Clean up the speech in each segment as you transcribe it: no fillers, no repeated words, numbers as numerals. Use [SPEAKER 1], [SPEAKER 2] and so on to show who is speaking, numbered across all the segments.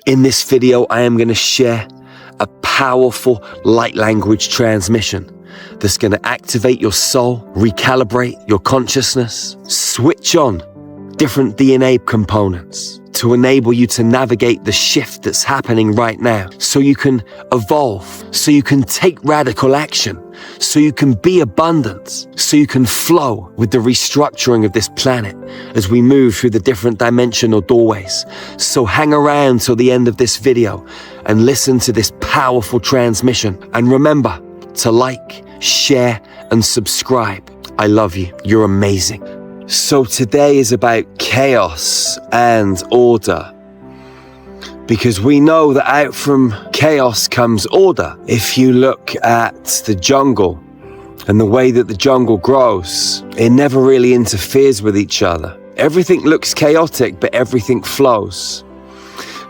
[SPEAKER 1] In this video, I am going to share a powerful light language transmission that's going to activate your soul, recalibrate your consciousness, switch on different DNA components to enable you to navigate the shift that's happening right now, so you can evolve, so you can take radical action, so you can be abundant, so you can flow with the restructuring of this planet as we move through the different dimensional doorways. So hang around till the end of this video and listen to this powerful transmission. And remember to like, share, and subscribe. I love you. You're amazing. So today is about chaos and order, because we know that out from chaos comes order. If you look at the jungle and the way that the jungle grows, it never really interferes with each other. Everything looks chaotic, but everything flows.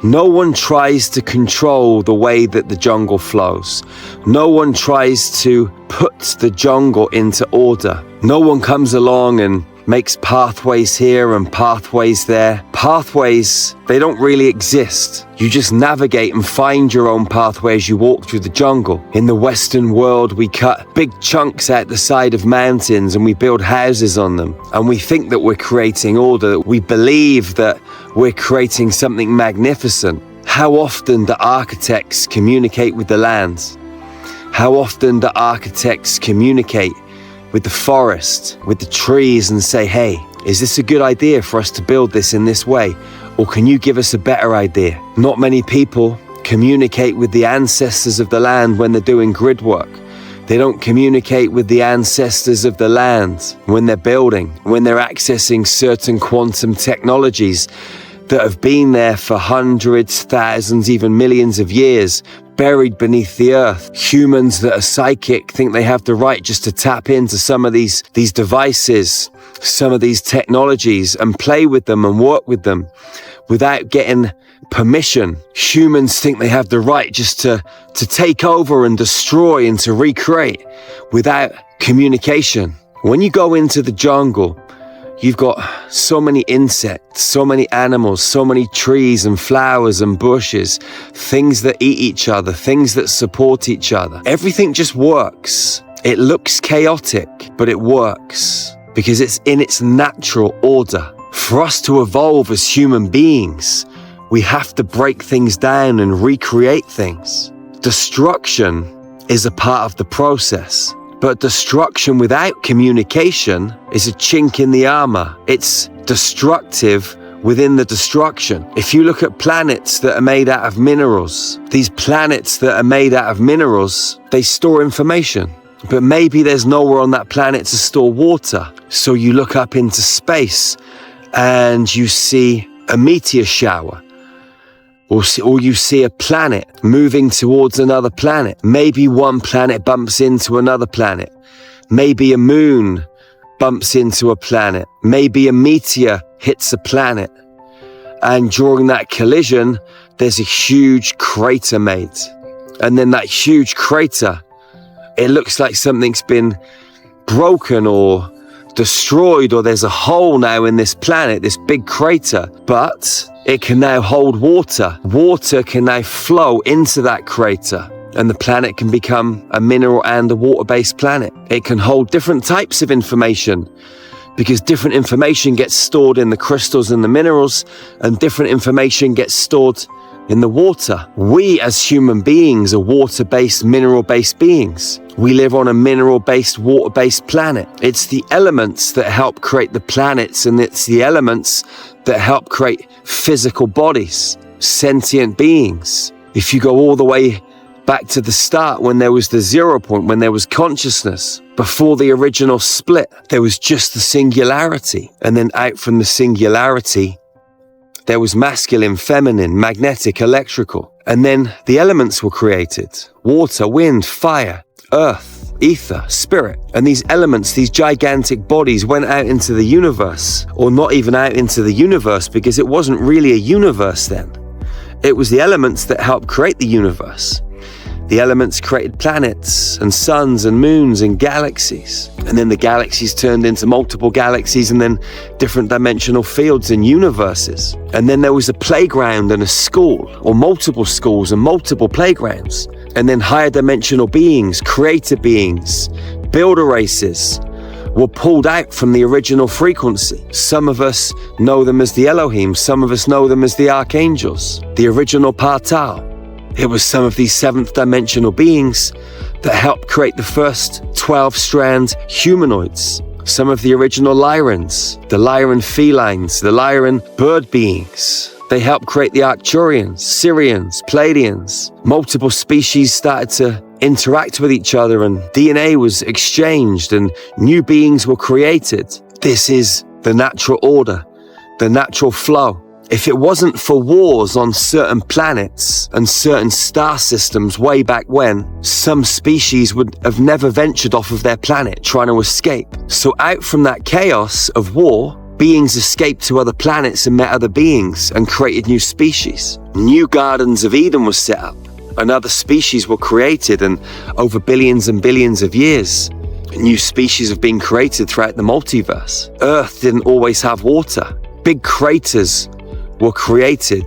[SPEAKER 1] No one tries to control the way that the jungle flows. No one tries to put the jungle into order. No one comes along and makes pathways here and pathways there. Pathways, they don't really exist. You just navigate and find your own pathway as you walk through the jungle. In the Western world, we cut big chunks out the side of mountains and we build houses on them. And we think that we're creating order. We believe that we're creating something magnificent. How often do architects communicate with the land? How often do architects communicate with the forest, with the trees, and say, hey, is this a good idea for us to build this in this way? Or can you give us a better idea? Not many people communicate with the ancestors of the land when they're doing grid work. They don't communicate with the ancestors of the land when they're building, when they're accessing certain quantum technologies that have been there for hundreds, thousands, even millions of years, buried beneath the earth. Humans that are psychic think they have the right just to tap into some of these devices, some of these technologies, and play with them and work with them without getting permission. Humans think they have the right just to take over and destroy and to recreate without communication. When you go into the jungle, you've got so many insects, so many animals, so many trees and flowers and bushes, things that eat each other, things that support each other. Everything just works. It looks chaotic, but it works because it's in its natural order. For us to evolve as human beings, we have to break things down and recreate things. Destruction is a part of the process. But destruction without communication is a chink in the armor. It's destructive within the destruction. If you look at planets that are made out of minerals, these planets that are made out of minerals, they store information. But maybe there's nowhere on that planet to store water. So you look up into space and you see a meteor shower. Or you see a planet moving towards another planet. Maybe one planet bumps into another planet. Maybe a moon bumps into a planet. Maybe a meteor hits a planet. And during that collision, there's a huge crater made. And then that huge crater, it looks like something's been broken or destroyed, or there's a hole now in this planet, this big crater. But it can now hold water. Water can now flow into that crater, and the planet can become a mineral and a water-based planet. It can hold different types of information, because different information gets stored in the crystals and the minerals, and different information gets stored in the water. We as human beings are water-based, mineral-based beings. We live on a mineral-based, water-based planet. It's the elements that help create the planets, and it's the elements that help create physical bodies, sentient beings. If you go all the way back to the start, when there was the 0 point, when there was consciousness, before the original split, there was just the singularity. And then out from the singularity, there was masculine, feminine, magnetic, electrical. And then the elements were created. Water, wind, fire, earth, ether, spirit. And these elements, these gigantic bodies, went out into the universe, or not even out into the universe, because it wasn't really a universe then. It was the elements that helped create the universe. The elements created planets and suns and moons and galaxies. And then the galaxies turned into multiple galaxies and then different dimensional fields and universes. And then there was a playground and a school, or multiple schools and multiple playgrounds. And then higher dimensional beings, creator beings, builder races were pulled out from the original frequency. Some of us know them as the Elohim, some of us know them as the archangels, the original Partal. It was some of these seventh dimensional beings that helped create the first 12-strand humanoids. Some of the original Lyrans, the Lyran felines, the Lyran bird beings. They helped create the Arcturians, Syrians, Pleiadians. Multiple species started to interact with each other and DNA was exchanged and new beings were created. This is the natural order, the natural flow. If it wasn't for wars on certain planets and certain star systems way back when, some species would have never ventured off of their planet trying to escape. So out from that chaos of war, beings escaped to other planets and met other beings and created new species. New Gardens of Eden was set up. Another species were created, and over billions and billions of years, new species have been created throughout the multiverse. Earth didn't always have water. Big craters were created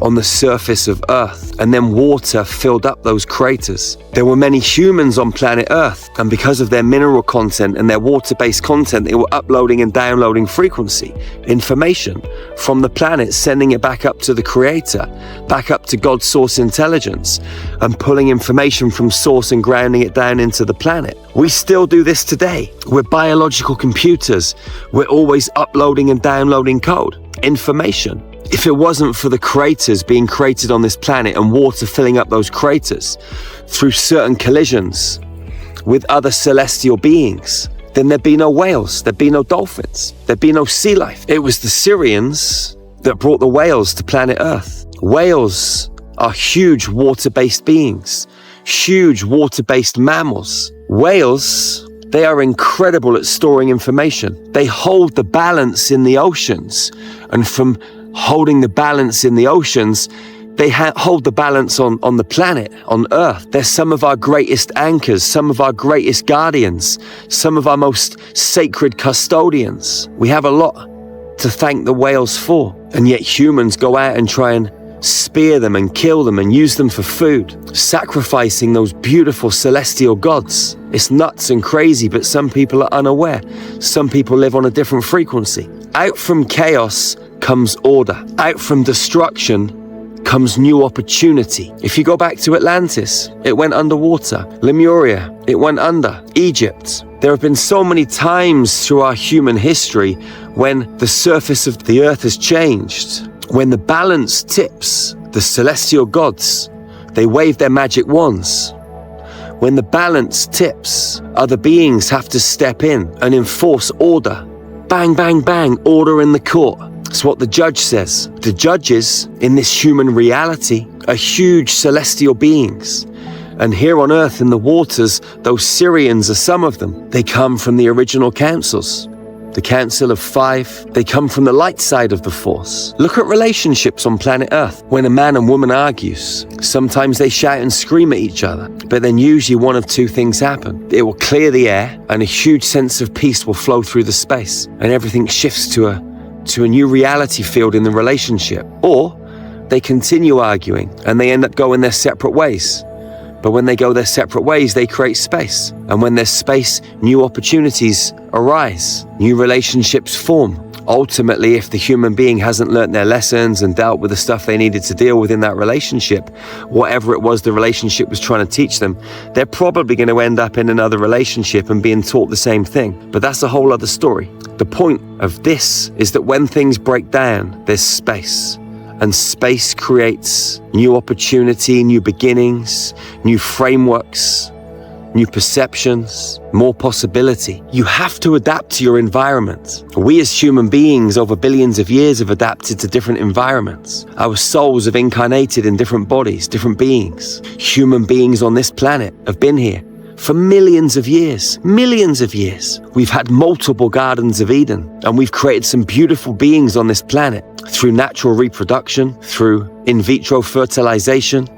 [SPEAKER 1] on the surface of Earth, and then water filled up those craters. There were many humans on planet Earth, and because of their mineral content and their water-based content, they were uploading and downloading frequency, information from the planet, sending it back up to the Creator, back up to God's source intelligence, and pulling information from source and grounding it down into the planet. We still do this today. We're biological computers. We're always uploading and downloading code, information. If it wasn't for the craters being created on this planet and water filling up those craters through certain collisions with other celestial beings, then there'd be no whales, there'd be no dolphins, there'd be no sea life. It was the Syrians that brought the whales to planet Earth. Whales are huge water-based beings, huge water-based mammals. Whales, they are incredible at storing information. They hold the balance in the oceans, and from holding the balance in the oceans, they hold the balance on the planet, on Earth. They're some of our greatest anchors, some of our greatest guardians, some of our most sacred custodians. We have a lot to thank the whales for, and yet humans go out and try and spear them and kill them and use them for food, sacrificing those beautiful celestial gods. It's nuts and crazy, but some people are unaware. Some people live on a different frequency. Out from chaos comes order. Out from destruction comes new opportunity. If you go back to Atlantis, it went underwater. Lemuria, it went under. Egypt. There have been so many times through our human history when the surface of the earth has changed. When the balance tips, the celestial gods, they wave their magic wands. When the balance tips, other beings have to step in and enforce order. Bang, bang, bang, order in the court. It's what the judge says. The judges in this human reality are huge celestial beings. And here on earth in the waters, those Syrians are some of them. They come from the original councils. The Council of Five, they come from the light side of the Force. Look at relationships on planet Earth. When a man and woman argues, sometimes they shout and scream at each other, but then usually one of two things happen. It will clear the air and a huge sense of peace will flow through the space, and everything shifts to a new reality field in the relationship. Or they continue arguing and they end up going their separate ways. But when they go their separate ways, they create space. And when there's space, new opportunities arise, new relationships form. Ultimately, if the human being hasn't learnt their lessons and dealt with the stuff they needed to deal with in that relationship, whatever it was the relationship was trying to teach them, they're probably going to end up in another relationship and being taught the same thing. But that's a whole other story. The point of this is that when things break down, there's space. And space creates new opportunity, new beginnings, new frameworks, new perceptions, more possibility. You have to adapt to your environment. We as human beings over billions of years have adapted to different environments. Our souls have incarnated in different bodies, different beings. Human beings on this planet have been here for millions of years. Millions of years. We've had multiple Gardens of Eden, and we've created some beautiful beings on this planet through natural reproduction, through in vitro fertilization,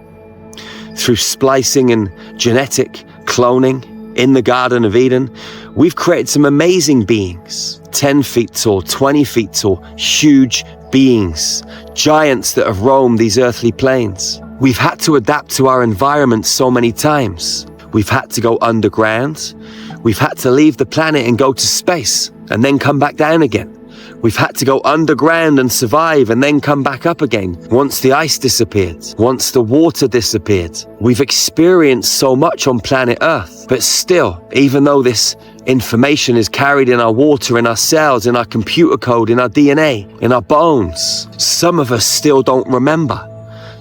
[SPEAKER 1] through splicing and genetic cloning in the Garden of Eden, we've created some amazing beings, 10 feet tall, 20 feet tall, huge beings, giants that have roamed these earthly plains. We've had to adapt to our environment so many times. We've had to go underground. We've had to leave the planet and go to space and then come back down again. We've had to go underground and survive and then come back up again once the ice disappeared, once the water disappeared. We've experienced so much on planet Earth, but still, even though this information is carried in our water, in our cells, in our computer code, in our DNA, in our bones, some of us still don't remember.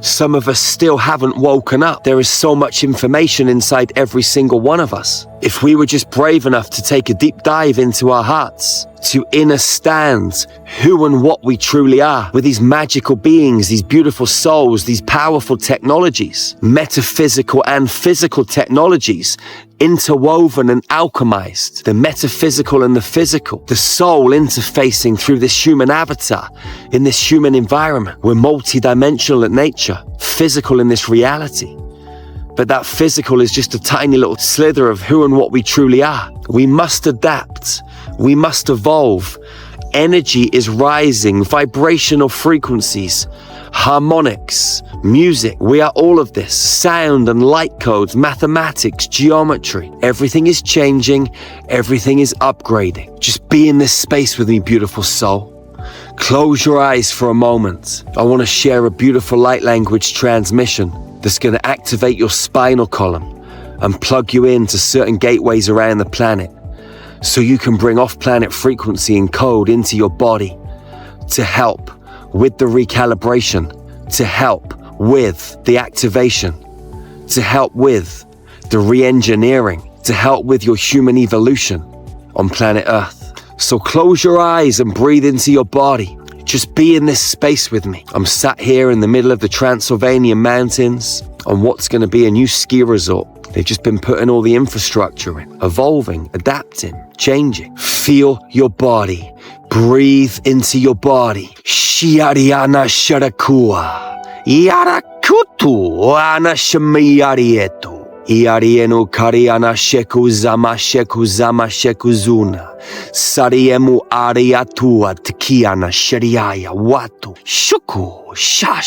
[SPEAKER 1] Some of us still haven't woken up. There is so much information inside every single one of us. If we were just brave enough to take a deep dive into our hearts, to understand who and what we truly are, with these magical beings, these beautiful souls, these powerful technologies, metaphysical and physical technologies, interwoven and alchemized, the metaphysical and the physical, the soul interfacing through this human avatar in this human environment. We're multidimensional at nature, physical in this reality. But that physical is just a tiny little slither of who and what we truly are. We must adapt. We must evolve. Energy is rising, vibrational frequencies, harmonics, music. We are all of this. Sound and light codes, mathematics, geometry. Everything is changing. Everything is upgrading. Just be in this space with me, beautiful soul. Close your eyes for a moment. I want to share a beautiful light language transmission that's going to activate your spinal column and plug you into certain gateways around the planet so you can bring off-planet frequency and code into your body to help with the recalibration, to help with the activation, to help with the re-engineering, to help with your human evolution on planet Earth. So close your eyes and breathe into your body. Just be in this space with me. I'm sat here in the middle of the Transylvanian mountains on what's going to be a new ski resort. They've just been putting all the infrastructure in, evolving, adapting, changing. Feel your body. Breathe into your body. Shiariana sharakua. Yarakutu ana shamiyarietu. Iarienu kariana sheku zama shekuzuna. Sariemu ariatua tkiana shariaya watu. Shuku sha.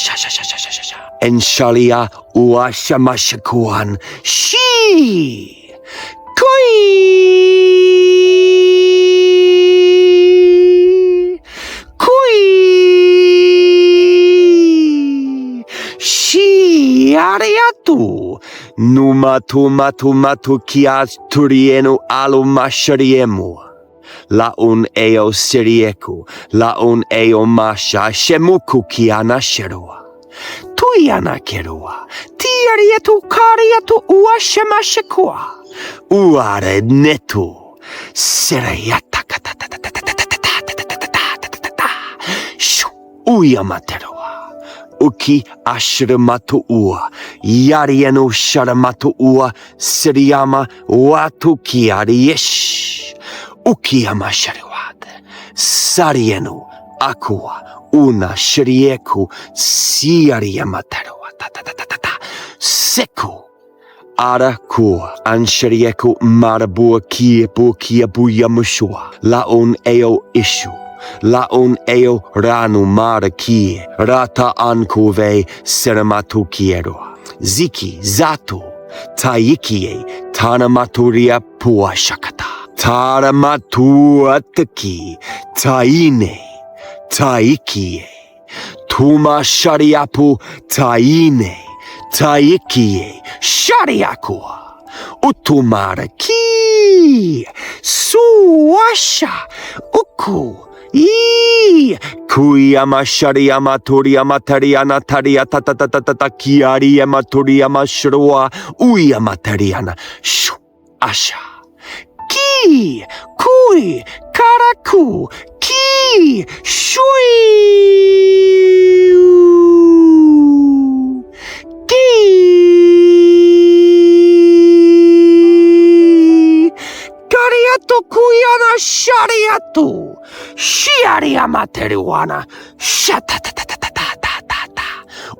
[SPEAKER 1] Enshalia uashamashakuan shi. Kui. Shi ariatu. Numatu kia turienu alu mashariemu. Laun eo sirieku, laun eo masha, shemuku kiana sherua. Tuyana kerua, tiarietu kariatu uashemashekua. Uare netu, sereyata shu, uyamaterua. Uki ashramatu ua, yarienu sharamatu ua, siriyama watu kiariesh. Ukiyama shariwad, sarienu, akua, una sharieku, siariamatarua, seku, ara kua, ansharieku, marabua kia buya mushua, laon eo ishu, laon eo ranu mara kie, rata ankuve, seramatu kierua, ziki, zatu, taikie, tanamaturia pua shakata. Taramatu ataki, taine, taikie, tuma shariapu, taine, taikie, shariakua, utumara ki, suasha, uku, kuyama shariama turiyama tariana taria tatatata kiariyama turiyama shrua, uyama tariana, shu, asha. Ki, kui, karaku, ki, shui, ki, kariatu kuyana shariatu, shiariama teruana, shatatatatata,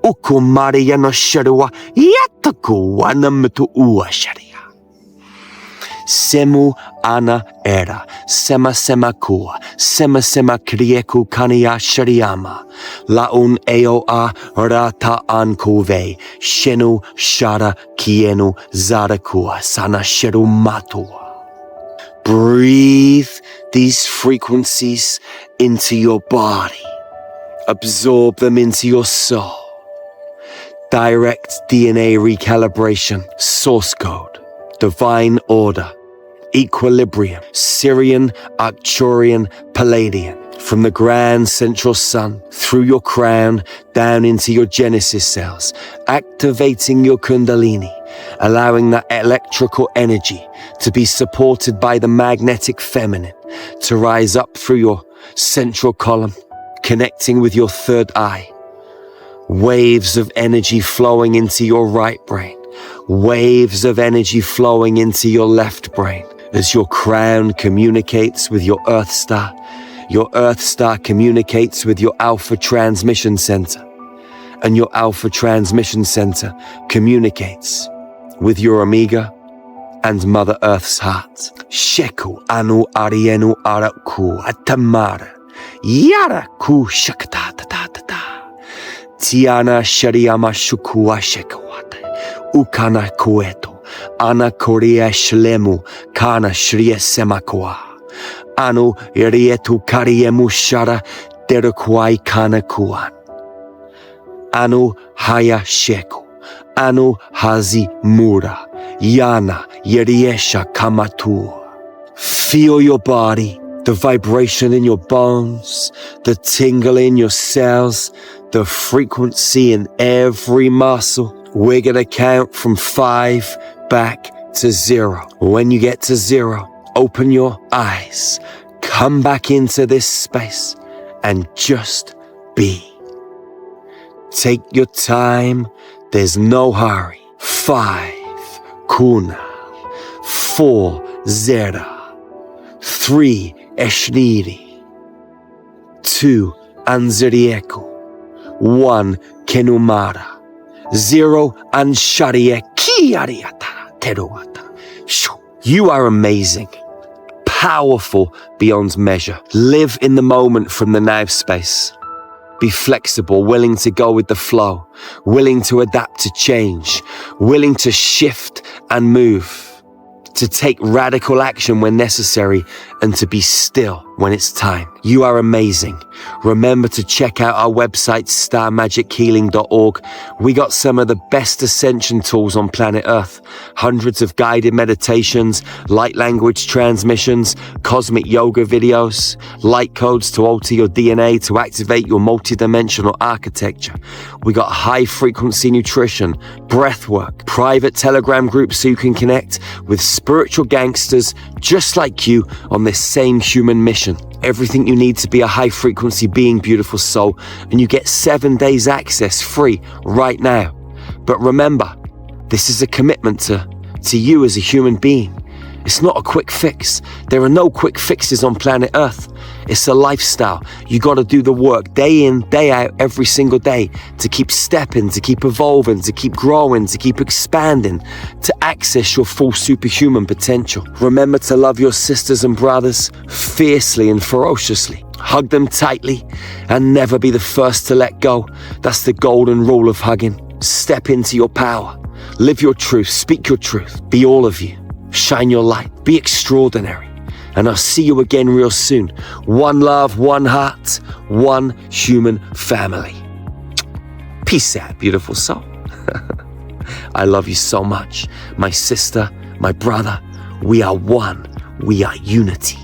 [SPEAKER 1] Ukumari no sharua yataku anamutu ua sharia. Semu ana era, sema sema kua, sema krieku kania shariama, laun eo a rata an kuve, shenu shara kienu zarakua sana sheru matua. Breathe these frequencies into your body. Absorb them into your soul. Direct DNA recalibration, source code, divine order, equilibrium, Sirian, Arcturian, Palladian, from the grand central sun, through your crown, down into your genesis cells, activating your kundalini, allowing that electrical energy to be supported by the magnetic feminine, to rise up through your central column, connecting with your third eye. Waves of energy flowing into your right brain, waves of energy flowing into your left brain. As your crown communicates with your Earth Star communicates with your Alpha Transmission Center, and your Alpha Transmission Center communicates with your Omega and Mother Earth's heart. Sheku anu arienu araku atamara, yara ku shakata. Tiana shariama shukua shekawate, ukana kueto. Ana korea shlemu kana shriya semakwa. Anu irietu kariemu shara derukwai kana kuan. Anu haya sheku. Anu hazi mura. Yana yeriesha kamatu. Feel your body, the vibration in your bones, the tingle in your cells, the frequency in every muscle. We're gonna count from 5 back to 0. When you get to 0, open your eyes, come back into this space, and just be. Take your time, there's no hurry. 5, kuna. 4, zera. 3, eshniri. 2, anzirieku. 1, kenumara. 0, ansharie kiariata. You are amazing, powerful beyond measure. Live in the moment from the now space. Be flexible, willing to go with the flow, willing to adapt to change, willing to shift and move, to take radical action when necessary, and to be still when it's time. You are amazing. Remember to check out our website, starmagichealing.org. We got some of the best ascension tools on planet Earth. Hundreds of guided meditations, light language transmissions, cosmic yoga videos, light codes to alter your DNA to activate your multidimensional architecture. We got high frequency nutrition, breath work, private Telegram groups so you can connect with spiritual gangsters just like you on this same human mission. Everything you need to be a high-frequency being, beautiful soul, and you get 7 days access free right now. But remember, this is a commitment to you as a human being. It's not a quick fix. There are no quick fixes on planet Earth. It's a lifestyle. You got to do the work day in, day out, every single day to keep stepping, to keep evolving, to keep growing, to keep expanding, to access your full superhuman potential. Remember to love your sisters and brothers fiercely and ferociously. Hug them tightly and never be the first to let go. That's the golden rule of hugging. Step into your power. Live your truth. Speak your truth. Be all of you. Shine your light. Be extraordinary. And I'll see you again real soon. One love, one heart, one human family. Peace out, beautiful soul. I love you so much. My sister, my brother, we are one. We are unity.